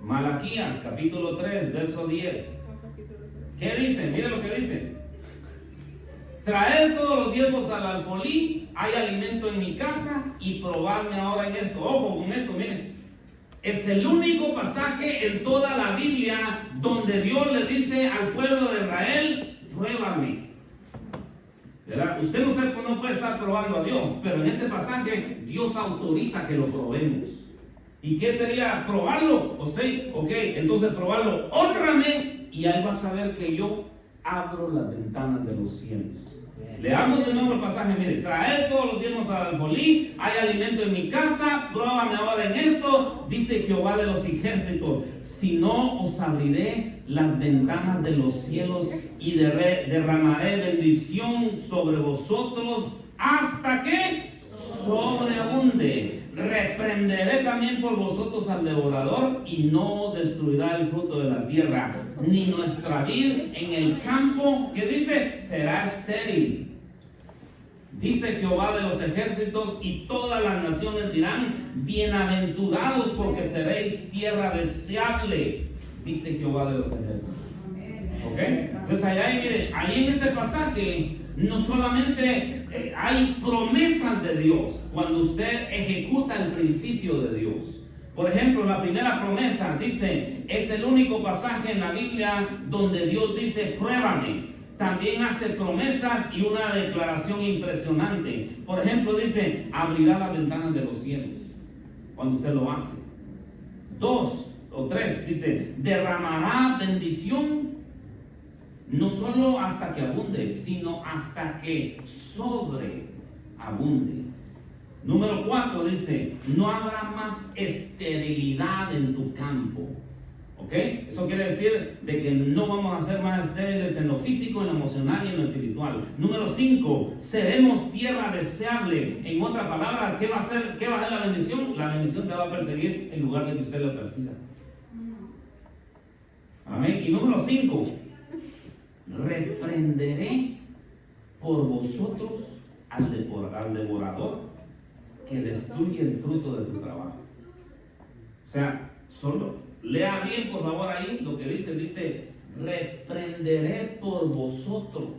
Speaker 1: Malaquías, capítulo 3, verso 10. ¿Qué dice? Mire lo que dice. Traed todos los diezmos al alfolí, hay alimento en mi casa, y probadme ahora en esto. Ojo con esto, miren. Es el único pasaje en toda la Biblia donde Dios le dice al pueblo de Israel, pruébame. ¿Verdad? Usted no puede estar probando a Dios, pero en este pasaje Dios autoriza que lo probemos. ¿Y qué sería probarlo? Entonces probarlo, hónrame, y ahí vas a ver que yo abro las ventanas de los cielos. Leamos de nuevo el pasaje, mire. Traed todos los diezmos al alfolí, hay alimento en mi casa, pruébame ahora en esto, dice Jehová de los ejércitos. Si no, os abriré las ventanas de los cielos y derramaré bendición sobre vosotros hasta que sobreabunde. Reprenderé también por vosotros al devorador, y no destruirá el fruto de la tierra, ni nuestra vid en el campo, que dice, será estéril. Dice Jehová de los ejércitos, y todas las naciones dirán, bienaventurados, porque seréis tierra deseable, dice Jehová de los ejércitos. Entonces ahí en ese pasaje no solamente hay promesas de Dios cuando usted ejecuta el principio de Dios. Por ejemplo, la primera promesa dice, es el único pasaje en la Biblia donde Dios dice, pruébame. También hace promesas y una declaración impresionante. Por ejemplo, dice, abrirá las ventanas de los cielos cuando usted lo hace. 2 o 3 dice, derramará bendición no solo hasta que abunde, sino hasta que sobreabunde. Número 4 dice, no habrá más esterilidad en tu campo. ¿Ok? Eso quiere decir de que no vamos a ser más estériles en lo físico, en lo emocional y en lo espiritual. Número 5, seremos tierra deseable. En otra palabra, ¿qué va a ser la bendición? La bendición te va a perseguir en lugar de que usted lo persiga. Amén. Y número 5, reprenderé por vosotros al devorador que destruye el fruto de tu trabajo. O sea, solo lea bien por favor ahí lo que dice, reprenderé por vosotros.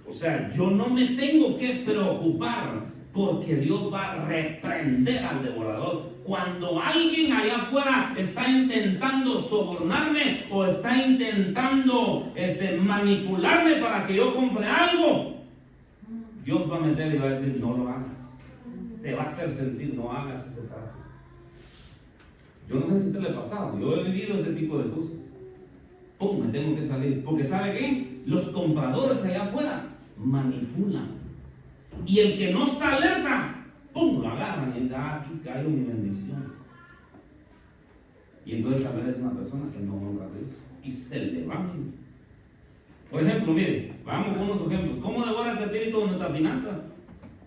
Speaker 1: O sea, yo no me tengo que preocupar porque Dios va a reprender al devorador. Cuando alguien allá afuera está intentando sobornarme o está intentando manipularme para que yo compre algo, Dios va a meter y va a decir, no lo hagas. Te va a hacer sentir, no hagas ese trabajo. Yo no sé si te le he pasado, yo he vivido ese tipo de cosas. ¡Pum! Me tengo que salir. Porque ¿sabe qué? Los compradores allá afuera manipulan. Y el que no está alerta, ¡pum! Lo agarran y dice, aquí cayó mi bendición. Y entonces a veces es una persona que no honra a Dios y se le va. Por ejemplo, mire, vamos con unos ejemplos. ¿Cómo devora el espíritu de nuestra finanza?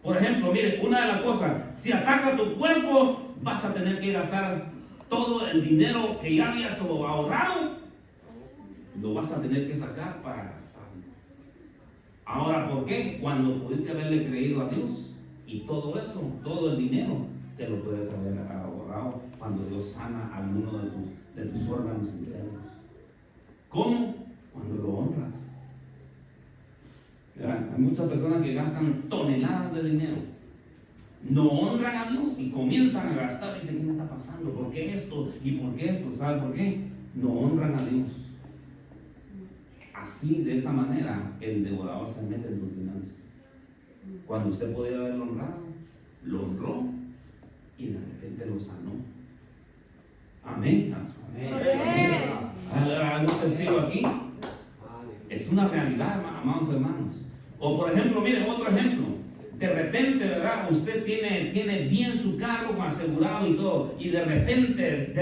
Speaker 1: Por ejemplo, mire, una de las cosas, si ataca tu cuerpo, vas a tener que gastar todo el dinero que ya habías ahorrado, lo vas a tener que sacar para gastarlo. Ahora, ¿por qué? Cuando pudiste haberle creído a Dios y todo eso, todo el dinero, te lo puedes haber ahorrado cuando Dios sana a alguno de tus órganos internos. ¿Cómo? Cuando lo honras. ¿Verdad? Hay muchas personas que gastan toneladas de dinero, no honran a Dios y comienzan a gastar y dicen, ¿qué me está pasando? ¿Por qué esto? ¿Y por qué esto? ¿Sabe por qué? No honran a Dios. Así, de esa manera, el devorador se mete en tus finanzas. Cuando usted podía haberlo honrado, lo honró y de repente lo sanó. Amén. ¿Hay algún testigo aquí? Es una realidad, amados hermanos. O por ejemplo, miren otro ejemplo. De repente, ¿verdad? Usted tiene bien su carro asegurado y todo, y de repente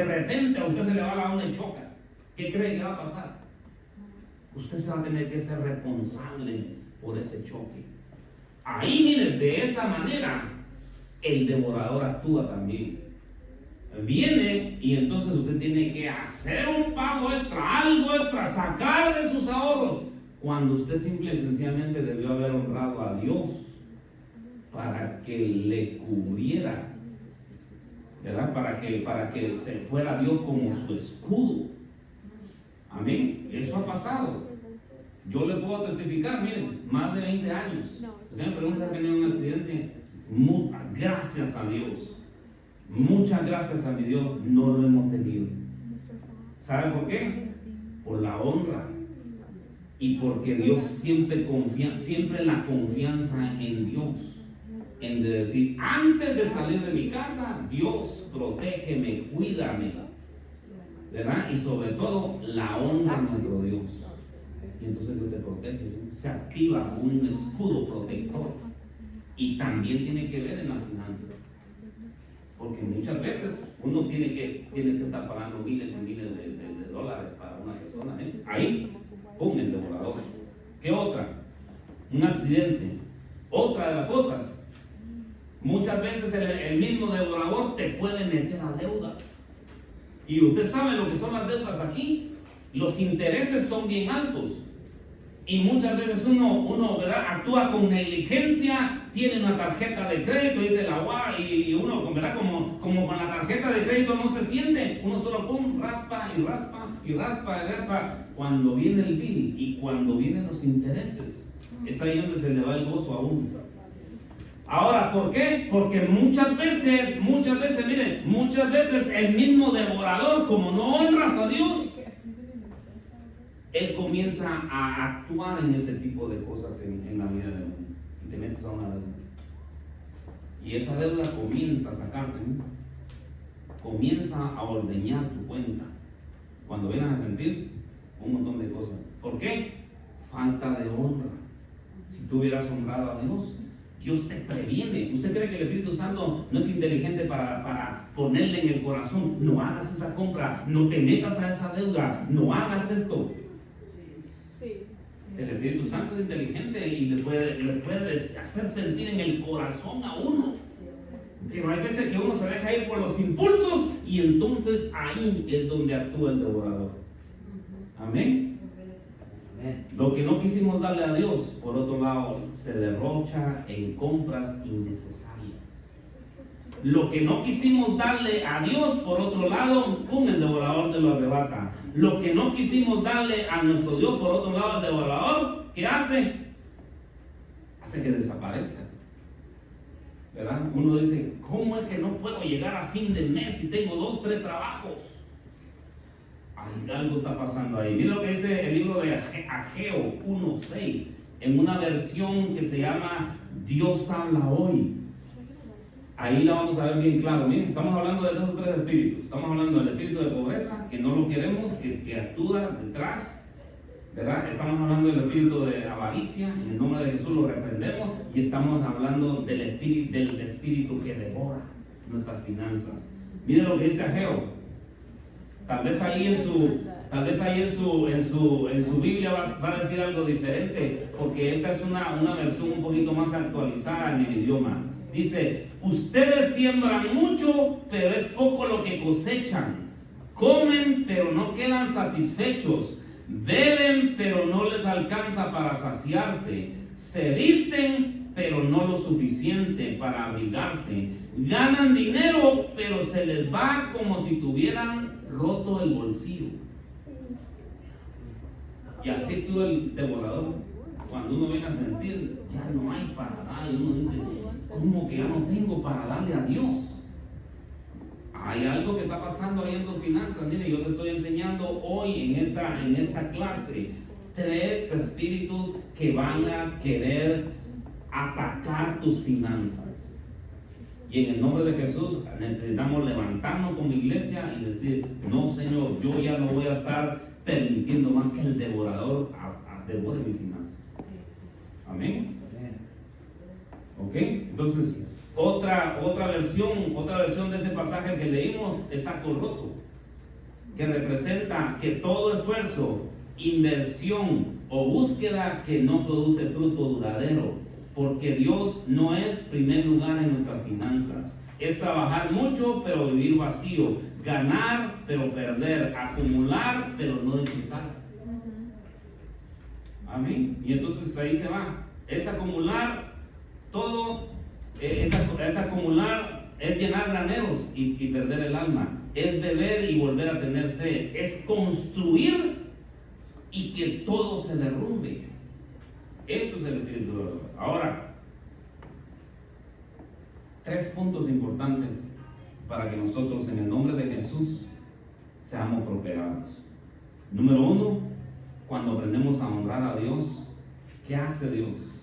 Speaker 1: a usted se le va la onda y choca. ¿Qué cree que va a pasar? Usted se va a tener que ser responsable por ese choque. Ahí, miren, de esa manera, el devorador actúa también. Viene y entonces usted tiene que hacer un pago extra, algo extra, sacar de sus ahorros, cuando usted simple y sencillamente debió haber honrado a Dios para que le cubriera, ¿verdad? Para que se fuera Dios como su escudo. Amén. Eso ha pasado. Yo le puedo testificar, miren, más de 20 años. Usted me pregunta si tenía un accidente. Gracias a Dios, muchas gracias a mi Dios, no lo hemos tenido. ¿Sabe por qué? Por la honra. Y porque Dios siempre la confianza en Dios. En de decir, antes de salir de mi casa, Dios, protégeme, cuídame, ¿verdad? Y sobre todo, la honra a nuestro Dios. Y entonces Dios te protege, se activa un escudo protector. Y también tiene que ver en las finanzas. Porque muchas veces uno tiene que estar pagando miles y miles de dólares para una persona. Ahí, ¡pum!, el devorador. ¿Qué otra? Un accidente. Otra de las cosas. Muchas veces el mismo devorador te puede meter a deudas. Y usted sabe lo que son las deudas aquí. Los intereses son bien altos. Y muchas veces uno ¿verdad?, actúa con negligencia, tiene una tarjeta de crédito, dice la UA, y uno, ¿verdad?, como con la tarjeta de crédito no se siente, uno solo pum, raspa y raspa y raspa y raspa. Cuando viene el bill y cuando vienen los intereses, es ahí donde se le va el gozo a uno. Ahora, ¿por qué? Porque muchas veces, miren, muchas veces el mismo devorador, como no honras a Dios, él comienza a actuar en ese tipo de cosas en la vida de uno. Y te metes a una deuda. Y esa deuda comienza a sacarte, ¿no? Comienza a ordeñar tu cuenta. Cuando vienes a sentir un montón de cosas. ¿Por qué? Falta de honra. Si tú hubieras honrado a Dios, Dios te previene. ¿Usted cree que el Espíritu Santo no es inteligente para ponerle en el corazón? No hagas esa compra, no te metas a esa deuda, no hagas esto. El Espíritu Santo es inteligente y le puede hacer sentir en el corazón a uno. Pero hay veces que uno se deja ir por los impulsos y entonces ahí es donde actúa el devorador. Amén. Lo que no quisimos darle a Dios, por otro lado, se derrocha en compras innecesarias. Lo que no quisimos darle a Dios, por otro lado, el devorador te lo arrebata. Lo que no quisimos darle a nuestro Dios, por otro lado, el devorador, ¿qué hace? Hace que desaparezca. ¿Verdad? Uno dice, ¿cómo es que no puedo llegar a fin de mes si tengo 2, 3 trabajos? Ay, algo está pasando ahí. Mira lo que dice el libro de Ageo 1:6, en una versión que se llama Dios habla hoy. Ahí la vamos a ver bien claro. Miren, estamos hablando de esos 3 espíritus. Estamos hablando del espíritu de pobreza, que no lo queremos, que actúa detrás, ¿verdad? Estamos hablando del espíritu de avaricia, en el nombre de Jesús lo reprendemos, y estamos hablando del espíritu que devora nuestras finanzas. Miren lo que dice Ageo. Tal vez ahí en su Biblia va a decir algo diferente, porque esta es una versión un poquito más actualizada en el idioma. Dice, ustedes siembran mucho, pero es poco lo que cosechan. Comen, pero no quedan satisfechos. Beben, pero no les alcanza para saciarse. Se visten, pero no lo suficiente para abrigarse. Ganan dinero, pero se les va como si tuvieran roto el bolsillo. Y así actúa el devorador. Cuando uno viene a sentir, ya no hay para dar, y uno dice, ¿cómo que ya no tengo para darle a Dios? Hay algo que está pasando ahí en tus finanzas. Mire, yo te estoy enseñando hoy en esta clase 3 espíritus que van a querer atacar tus finanzas. Y en el nombre de Jesús necesitamos levantarnos como iglesia y decir, no, Señor, yo ya no voy a estar permitiendo más que el devorador devore mis finanzas. Amén. Ok, entonces otra versión de ese pasaje que leímos es saco roto, que representa que todo esfuerzo, inversión o búsqueda que no produce fruto duradero, porque Dios no es primer lugar en nuestras finanzas. Es trabajar mucho pero vivir vacío, ganar pero perder, acumular pero no disfrutar. Amén. Y entonces ahí se va. Es acumular todo, es acumular, es llenar graneros y perder el alma. Es beber y volver a tener sed. Es construir y que todo se derrumbe. Eso es el espíritu de Dios. Ahora, 3 puntos importantes para que nosotros en el nombre de Jesús seamos prosperados. Número 1, cuando aprendemos a honrar a Dios, ¿qué hace Dios?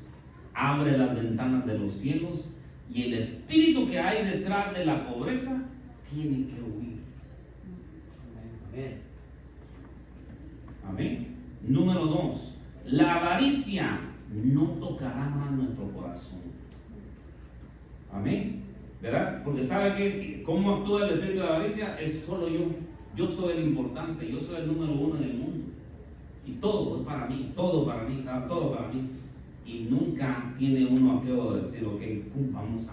Speaker 1: Abre las ventanas de los cielos y el espíritu que hay detrás de la pobreza tiene que huir. Amén. Amén. Número 2, la avaricia no tocará más nuestro corazón. Amén. ¿Verdad? Porque sabe que cómo actúa el espíritu de la avaricia es solo yo. Yo soy el importante, yo soy el número 1 en el mundo. Y todo es para mí, todo para mí, todo para mí. Y nunca tiene uno aquello de decir, ok, vamos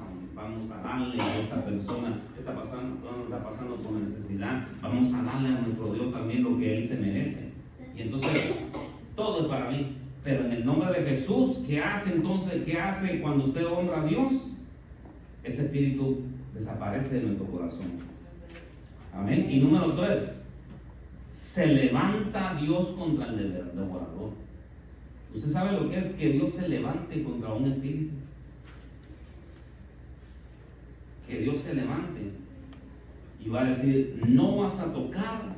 Speaker 1: a darle a esta persona que está pasando por necesidad, vamos a darle a nuestro Dios también lo que Él se merece. Y entonces, todo es para mí. Pero en el nombre de Jesús, ¿qué hace entonces? ¿Qué hace cuando usted honra a Dios? Ese espíritu desaparece de nuestro corazón. Amén. Y número 3, se levanta Dios contra el devorador. ¿Usted sabe lo que es que Dios se levante contra un espíritu? Que Dios se levante y va a decir: no vas a tocar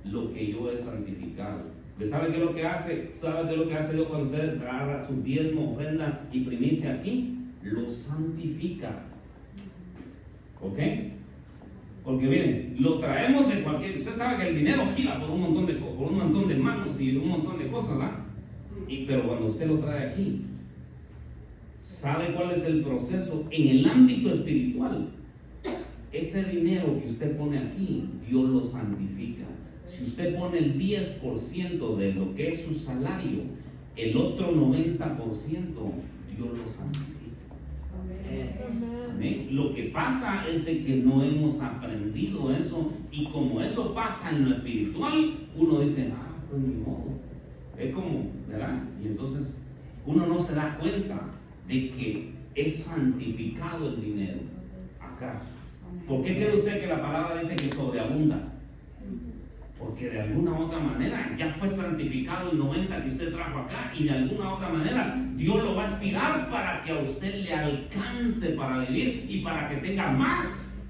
Speaker 1: lo que yo he santificado. ¿Sabe qué es lo que hace? ¿Sabe qué es lo que hace Dios cuando usted agarra su diezmo, ofrenda y primicia aquí? Lo santifica. ¿Ok? Porque miren, lo traemos de cualquier... Usted sabe que el dinero gira por un montón de manos y un montón de cosas, ¿verdad? Pero cuando usted lo trae aquí, ¿sabe cuál es el proceso? En el ámbito espiritual, ese dinero que usted pone aquí, Dios lo santifica. Si usted pone el 10% de lo que es su salario, el otro 90% Dios lo santifica. Amén. Lo que pasa es de que no hemos aprendido eso, y como eso pasa en lo espiritual, uno dice: pues ni modo. Es como, ¿verdad? Y entonces uno no se da cuenta de que es santificado el dinero acá. ¿Por qué cree usted que la palabra dice que sobreabunda? Porque de alguna u otra manera ya fue santificado el 90 que usted trajo acá, y de alguna u otra manera Dios lo va a estirar para que a usted le alcance para vivir y para que tenga más.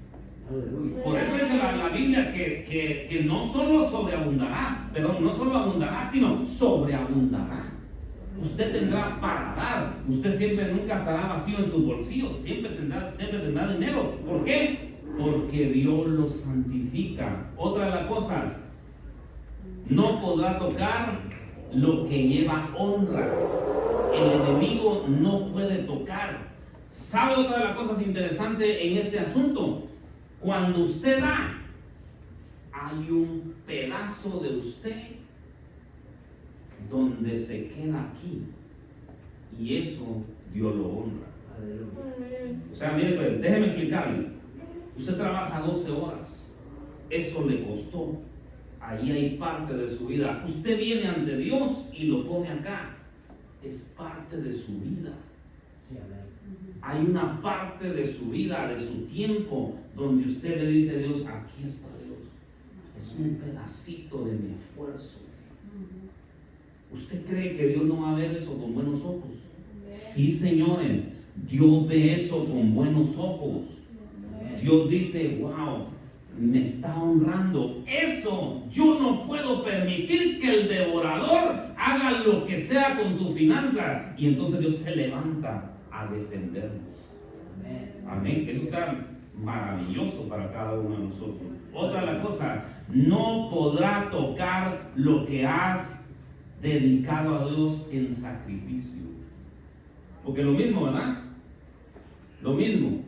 Speaker 1: Por eso dice la Biblia que no solo sobreabundará, perdón, no solo abundará, sino sobreabundará. Usted tendrá para dar. Usted siempre nunca estará vacío en sus bolsillos, siempre tendrá dinero. ¿Por qué? Porque Dios lo santifica. Otra de las cosas: no podrá tocar lo que lleva honra. El enemigo no puede tocar. ¿Sabe otra de las cosas interesantes en este asunto? Cuando usted da, hay un pedazo de usted donde se queda aquí, y eso Dios lo honra. O sea, mire, pues, déjeme explicarle. Usted trabaja 12 horas, eso le costó. Ahí hay parte de su vida. Usted viene ante Dios y lo pone acá. Es parte de su vida. Hay una parte de su vida, de su tiempo, donde usted le dice a Dios: aquí está Dios. Es un pedacito de mi esfuerzo. ¿Usted cree que Dios no va a ver eso con buenos ojos? Sí, señores. Dios ve eso con buenos ojos. Dios dice: wow, me está honrando. Eso yo no puedo permitir que el devorador haga lo que sea con su finanza. Y entonces Dios se levanta a defendernos. Amén. Eso está maravilloso para cada uno de nosotros. Otra de las cosas: no podrá tocar lo que has dedicado a Dios en sacrificio. Porque lo mismo, ¿verdad? Lo mismo.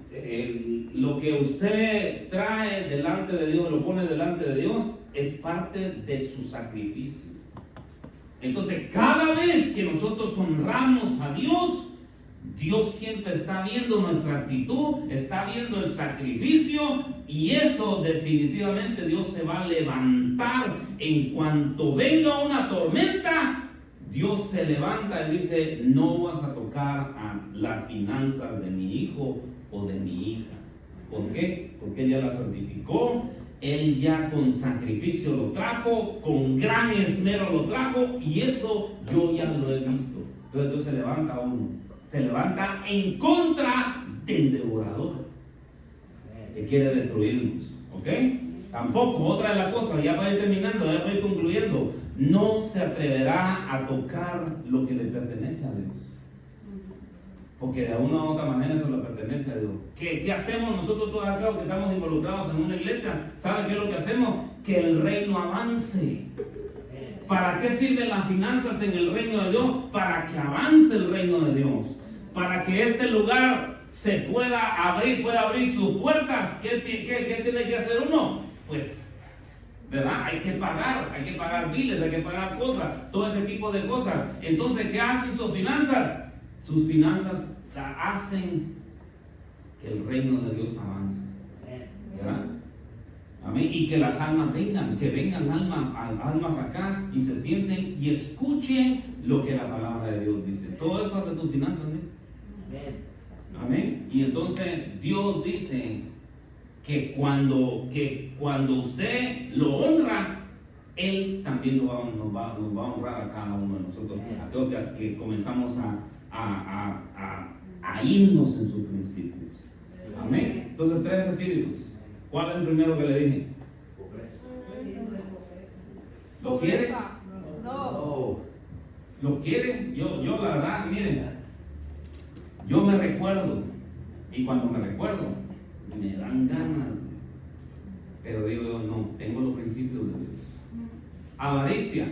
Speaker 1: Lo que usted trae delante de Dios, lo pone delante de Dios, es parte de su sacrificio. Entonces, cada vez que nosotros honramos a Dios, Dios siempre está viendo nuestra actitud, está viendo el sacrificio, y eso definitivamente Dios se va a levantar. En cuanto venga una tormenta, Dios se levanta y dice: no vas a tocar a las finanzas de mi hijo o de mi hija. ¿Por qué? Porque Él ya la santificó, Él ya con sacrificio lo trajo, con gran esmero lo trajo, y eso yo ya lo he visto. Entonces Dios se levanta uno, se levanta en contra del devorador que quiere destruirnos. ¿Ok? Tampoco, otra de las cosas, ya para ir terminando, ya para ir concluyendo: no se atreverá a tocar lo que le pertenece a Dios. Porque de una u otra manera eso le pertenece a Dios. ¿Qué hacemos nosotros todos acá que estamos involucrados en una iglesia? ¿Sabe qué es lo que hacemos? Que el reino avance. ¿Para qué sirven las finanzas en el reino de Dios? Para que avance el reino de Dios. Para que este lugar se pueda abrir sus puertas. ¿Qué tiene que hacer uno? Pues, ¿verdad? Hay que pagar biles, hay que pagar cosas, todo ese tipo de cosas. Entonces, ¿qué hacen sus finanzas? Sus finanzas hacen que el reino de Dios avance. ¿Verdad? Amén. Y que vengan almas acá y se sienten y escuchen lo que la palabra de Dios dice. Todo eso hace tus finanzas, ¿no? Amén. Y entonces Dios dice que cuando usted lo honra, Él también nos va a honrar a cada uno de nosotros. Aquellos que comenzamos a irnos en sus principios. Amén. Entonces, 3 espíritus. ¿Cuál es el primero que le dije? ¿Lo quiere?
Speaker 2: No.
Speaker 1: ¿Lo quiere? Yo la verdad, miren, yo me recuerdo, y cuando me recuerdo, me dan ganas, pero digo yo, no, tengo los principios de Dios. Avaricia,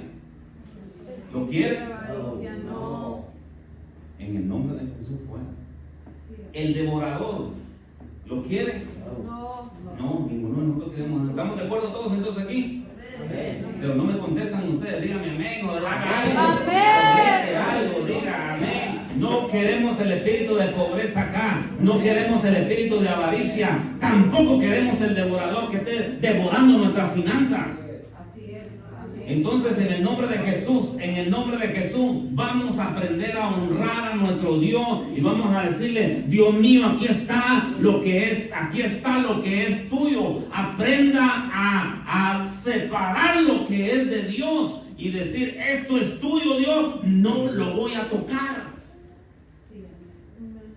Speaker 1: ¿lo quiere?
Speaker 2: Avaricia, no.
Speaker 1: En el nombre de Jesús fuera. El devorador, ¿lo quiere? No, ninguno de nosotros queremos. ¿Estamos de acuerdo todos entonces aquí?
Speaker 2: Amén.
Speaker 1: Pero no me contestan ustedes, díganme amén o haga algo, diga amén. No queremos el espíritu de pobreza acá, no queremos el espíritu de avaricia, tampoco queremos el devorador que esté devorando nuestras finanzas. Entonces, en el nombre de Jesús, vamos a aprender a honrar a nuestro Dios y vamos a decirle: Dios mío, aquí está lo que es tuyo. Aprenda a separar lo que es de Dios y decir: esto es tuyo, Dios, no lo voy a tocar.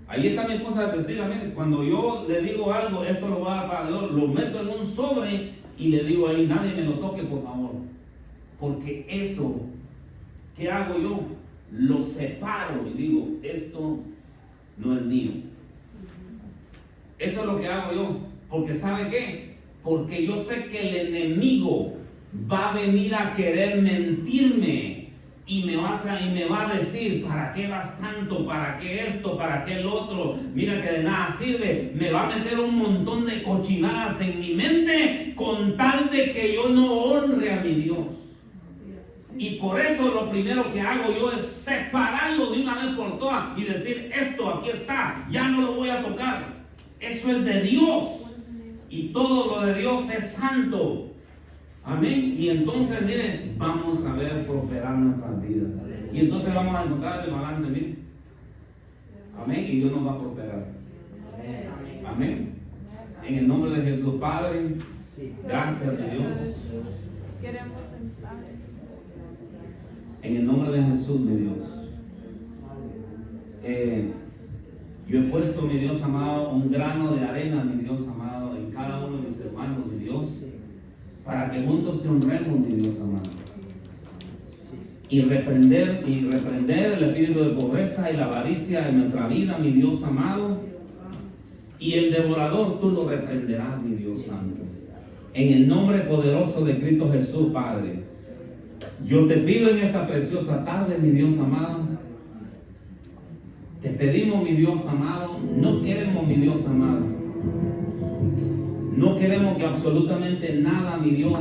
Speaker 1: Ahí está mi esposa de testigo. Cuando yo le digo algo, esto lo va a para Dios, lo meto en un sobre y le digo ahí: nadie me lo toque, por favor. Porque eso, ¿qué hago yo? Lo separo y digo: esto no es mío. Eso es lo que hago yo. Porque ¿sabe qué? Porque yo sé que el enemigo va a venir a querer mentirme y me va a decir: ¿para qué das tanto? ¿Para qué esto? ¿Para qué el otro? Mira que de nada sirve. Me va a meter un montón de cochinadas en mi mente con tal de que yo no honre a mi Dios. Y por eso lo primero que hago yo es separarlo de una vez por todas y decir: esto aquí está, ya no lo voy a tocar. Eso es de Dios y todo lo de Dios es santo. Amén. Y entonces, miren, vamos a ver prosperar nuestras vidas. Y entonces vamos a encontrar el balance, miren. Amén. Y Dios nos va a prosperar. Amén. En el nombre de Jesús, Padre, gracias a Dios.
Speaker 2: Queremos entrar.
Speaker 1: En el nombre de Jesús, mi Dios. Yo he puesto, mi Dios amado, un grano de arena, mi Dios amado, en cada uno de mis hermanos, mi Dios, para que juntos te honremos, mi Dios amado. Y reprender el espíritu de pobreza y la avaricia en nuestra vida, mi Dios amado. Y el devorador tú lo reprenderás, mi Dios santo. En el nombre poderoso de Cristo Jesús, Padre. Yo te pido en esta preciosa tarde, mi Dios amado. Te pedimos, mi Dios amado. No queremos, mi Dios amado. No queremos que absolutamente nada, mi Dios,